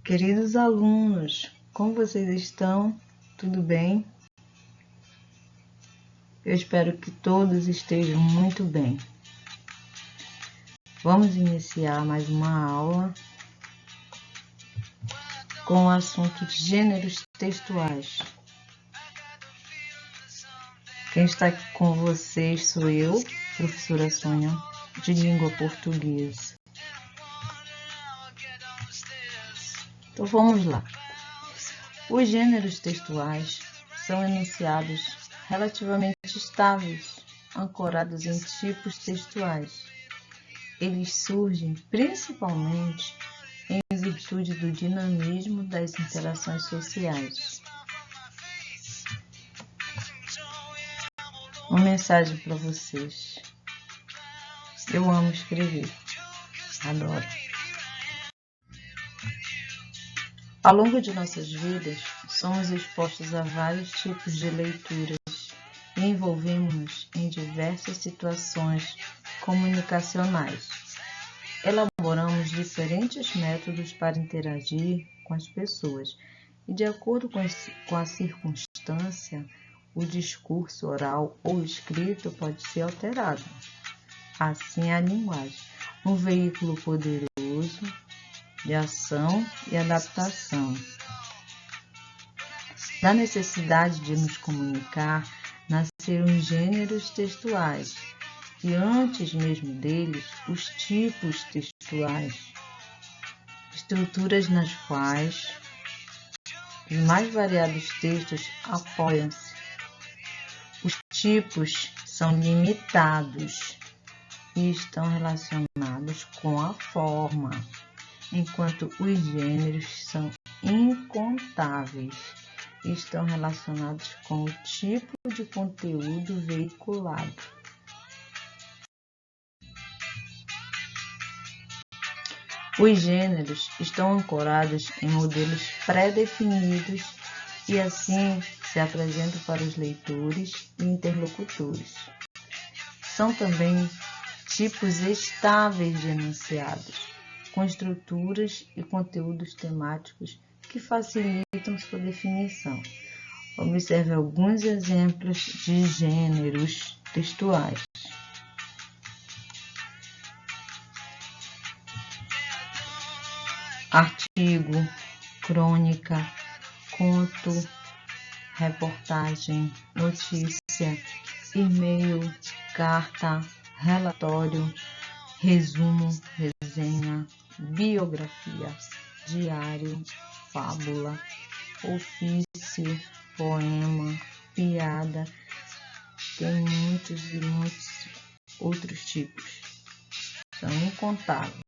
Queridos alunos, como vocês estão? Tudo bem? Eu espero que todos estejam muito bem. Vamos iniciar mais uma aula com o assunto de gêneros textuais. Quem está aqui com vocês sou eu, professora Sônia, de língua portuguesa. Então vamos lá. Os gêneros textuais são enunciados relativamente estáveis, ancorados em tipos textuais. Eles surgem principalmente em virtude do dinamismo das interações sociais. Uma mensagem para vocês. Eu amo escrever. Adoro. Ao longo de nossas vidas, somos expostos a vários tipos de leituras e envolvemos-nos em diversas situações comunicacionais. Elaboramos diferentes métodos para interagir com as pessoas e, de acordo com a circunstância, o discurso oral ou escrito pode ser alterado. Assim, a linguagem, um veículo poderoso de ação e adaptação. Da necessidade de nos comunicar, nasceram os gêneros textuais e, antes mesmo deles, os tipos textuais, estruturas nas quais os mais variados textos apoiam-se. Os tipos são limitados e estão relacionados com a forma, enquanto os gêneros são incontáveis e estão relacionados com o tipo de conteúdo veiculado. Os gêneros estão ancorados em modelos pré-definidos e assim se apresentam para os leitores e interlocutores. São também tipos estáveis de enunciados, com estruturas e conteúdos temáticos que facilitam sua definição. Observe alguns exemplos de gêneros textuais. Artigo, crônica, conto, reportagem, notícia, e-mail, carta, relatório, resumo, resenha, biografia, diário, fábula, ofício, poema, piada. Tem muitos e muitos outros tipos. São incontáveis.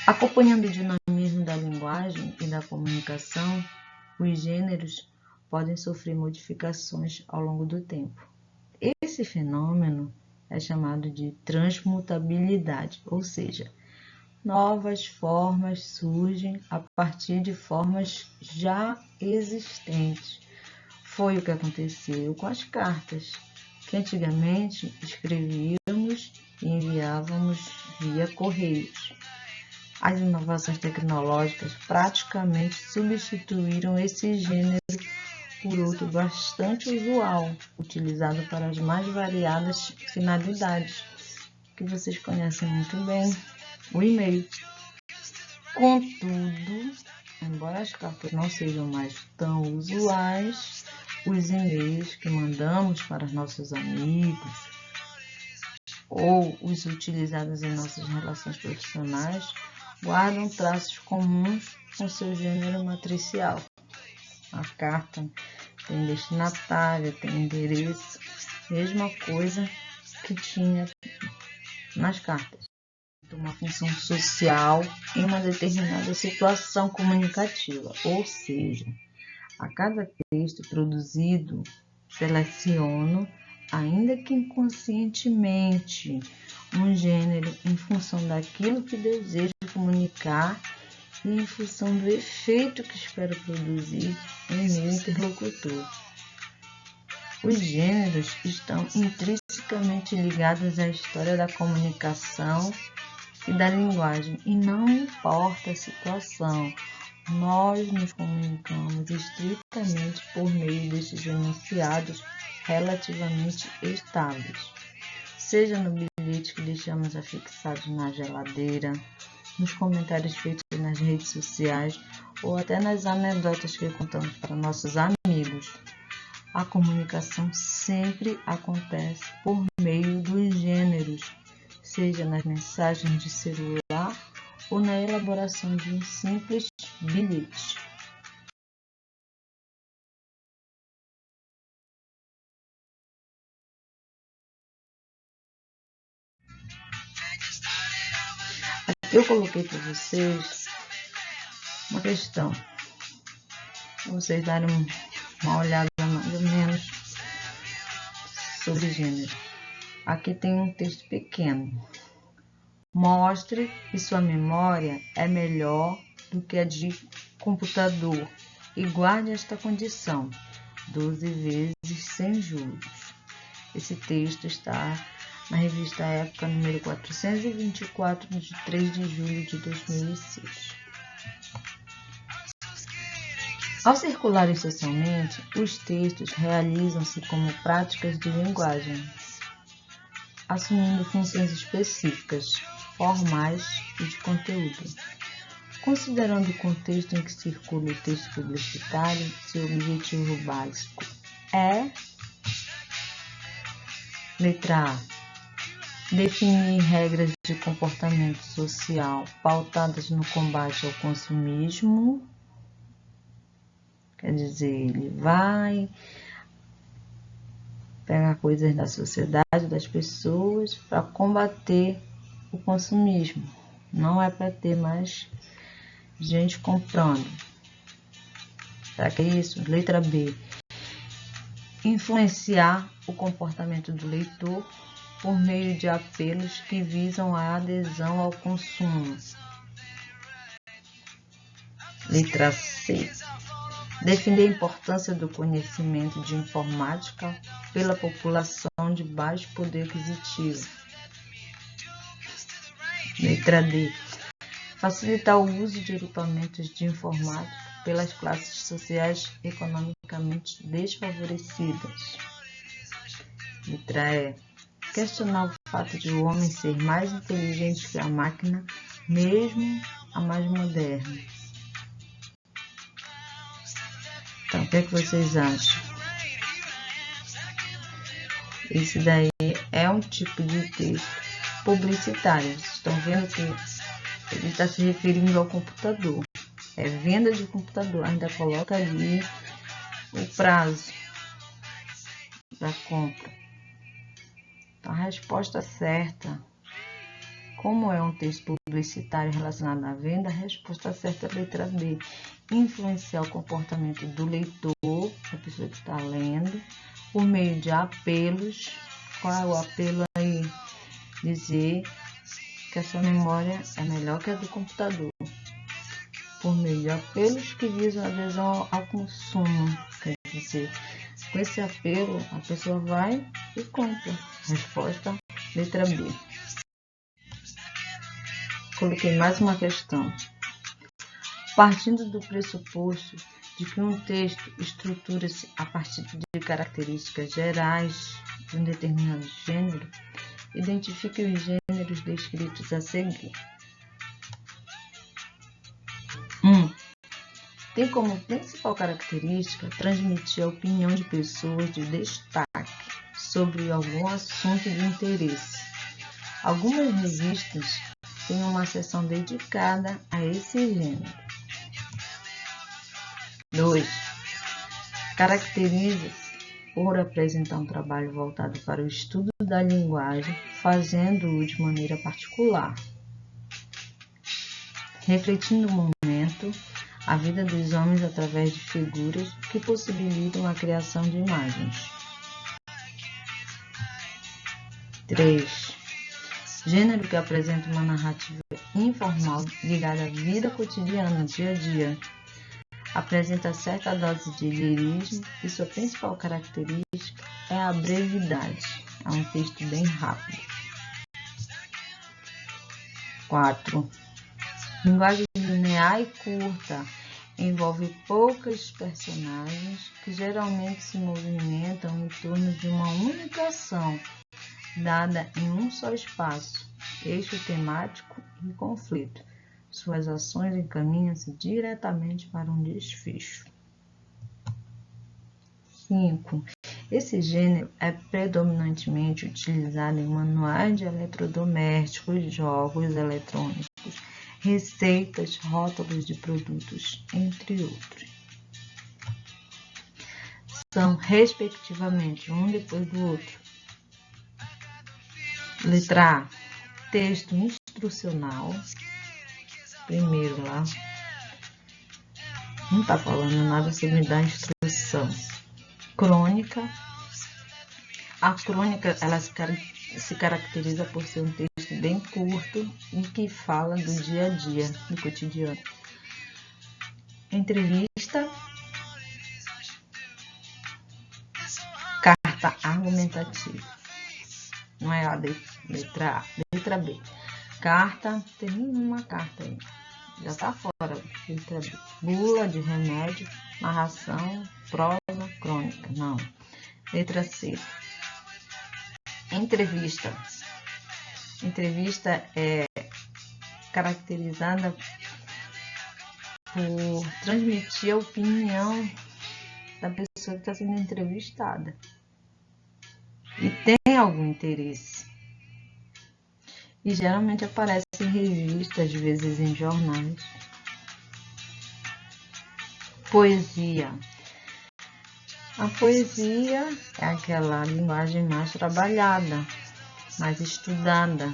Acompanhando o dinamismo da linguagem e da comunicação, os gêneros podem sofrer modificações ao longo do tempo. Esse fenômeno é chamado de transmutabilidade, ou seja, novas formas surgem a partir de formas já existentes. Foi o que aconteceu com as cartas, que antigamente escrevíamos e enviávamos via correios. As inovações tecnológicas praticamente substituíram esse gênero por outro bastante usual, utilizado para as mais variadas finalidades, que vocês conhecem muito bem, o e-mail. Contudo, embora as cartas não sejam mais tão usuais, os e-mails que mandamos para os nossos amigos ou os utilizados em nossas relações profissionais guardam traços comuns com seu gênero matricial. A carta tem destinatário, tem endereço, mesma coisa que tinha nas cartas. Uma função social em uma determinada situação comunicativa, ou seja, a cada texto produzido, seleciono, ainda que inconscientemente, um gênero em função daquilo que desejo comunicar e em função do efeito que espero produzir em meu interlocutor. Os gêneros estão intrinsecamente ligados à história da comunicação e da linguagem, e não importa a situação, nós nos comunicamos estritamente por meio desses enunciados relativamente estáveis, seja no bilhete que deixamos afixado na geladeira, nos comentários feitos nas redes sociais ou até nas anedotas que contamos para nossos amigos. A comunicação sempre acontece por meio dos gêneros, seja nas mensagens de celular ou na elaboração de um simples bilhete. Aqui eu coloquei para vocês uma questão, para vocês darem uma olhada mais ou menos sobre gênero. Aqui tem um texto pequeno. Mostre que sua memória é melhor do que a de computador e guarde esta condição, 12 vezes sem juros. Esse texto está na revista Época, número 424, de 3 de julho de 2006. Ao circularem socialmente, os textos realizam-se como práticas de linguagem, assumindo funções específicas, formais e de conteúdo. Considerando o contexto em que circula o texto publicitário, seu objetivo básico é: letra A. Definir regras de comportamento social pautadas no combate ao consumismo. Quer dizer, ele vai pegar coisas da sociedade, das pessoas, para combater o consumismo. Não é para ter mais gente comprando. Será que é isso? Letra B. Influenciar o comportamento do leitor por meio de apelos que visam a adesão ao consumo. Letra C. Defender a importância do conhecimento de informática pela população de baixo poder aquisitivo. Letra D. Facilitar o uso de equipamentos de informática pelas classes sociais economicamente desfavorecidas. Letra E. Questionar o fato de o homem ser mais inteligente que a máquina, mesmo a mais moderna. Então, o que é que vocês acham? Esse daí é um tipo de texto publicitário. Vocês estão vendo que ele está se referindo ao computador. É venda de computador. Ainda coloca ali o prazo da compra. Então, a resposta certa, como é um texto publicitário relacionado à venda, a resposta certa é a letra B. Influenciar o comportamento do leitor, a pessoa que está lendo, por meio de apelos. Qual é o apelo aí? Dizer que a sua memória é melhor que a do computador. Por meio de apelos que visam a adesão ao consumo. Quer dizer, com esse apelo, a pessoa vai e compra. Resposta, letra B. Coloquei mais uma questão. Partindo do pressuposto de que um texto estrutura-se a partir de características gerais de um determinado gênero, identifique os gêneros descritos a seguir. 1. Tem como principal característica transmitir a opinião de pessoas de destaque sobre algum assunto de interesse. Algumas revistas têm uma seção dedicada a esse gênero. 2. Caracteriza-se por apresentar um trabalho voltado para o estudo da linguagem, fazendo-o de maneira particular, refletindo o momento, a vida dos homens através de figuras que possibilitam a criação de imagens. 3. Gênero que apresenta uma narrativa informal ligada à vida cotidiana, dia a dia. Apresenta certa dose de lirismo e sua principal característica é a brevidade. É um texto bem rápido. 4. Linguagem linear e curta. Envolve poucos personagens que geralmente se movimentam em torno de uma única ação, dada em um só espaço, eixo temático e conflito. Suas ações encaminham-se diretamente para um desfecho. 5. Esse gênero é predominantemente utilizado em manuais de eletrodomésticos, jogos eletrônicos, receitas, rótulos de produtos, entre outros. São, respectivamente, um depois do outro. Letra A. Texto instrucional. Primeiro lá. Não está falando nada sobre dar instrução. Crônica. A crônica, ela se caracteriza por ser um texto bem curto e que fala do dia a dia, do cotidiano. Entrevista. Carta argumentativa. Não é a letra A. Letra B. Carta, tem nenhuma carta aí. Já está fora. Letra B. Bula de remédio, narração, prosa, crônica. Não. Letra C. Entrevista. Entrevista é caracterizada por transmitir a opinião da pessoa que está sendo entrevistada e tem algum interesse. E geralmente aparece em revistas, às vezes em jornais. Poesia. A poesia é aquela linguagem mais trabalhada, mais estudada,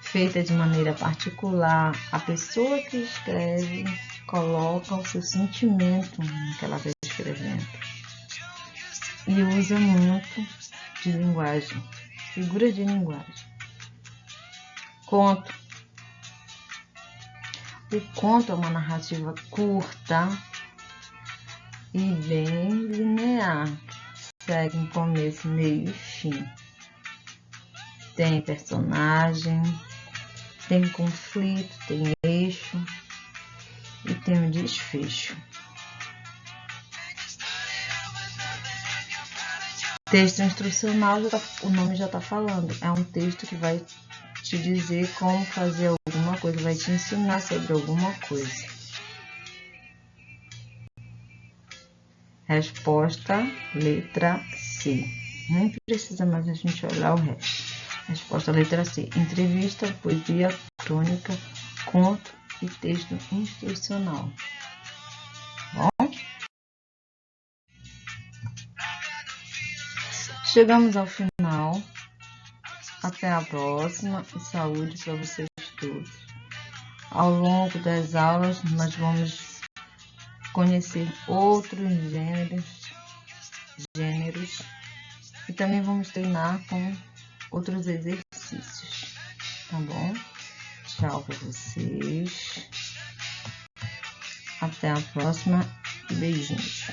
feita de maneira particular. A pessoa que escreve coloca o seu sentimento no que ela está escrevendo e usa muito de linguagem, figuras de linguagem. Conto. O conto é uma narrativa curta e bem linear, segue um começo, meio e fim. Tem personagem, tem conflito, tem eixo e tem um desfecho. Texto instrucional, o nome já está falando, é um texto que vai te dizer como fazer alguma coisa, vai te ensinar sobre alguma coisa. Resposta, letra C. Nem precisa mais a gente olhar o resto. Resposta, letra C. Entrevista, poesia, crônica, conto e texto instrucional. Bom? Chegamos ao final. Até a próxima e saúde para vocês todos. Ao longo das aulas, nós vamos conhecer outros gêneros e também vamos treinar com outros exercícios, tá bom? Tchau para vocês. Até a próxima e beijinhos.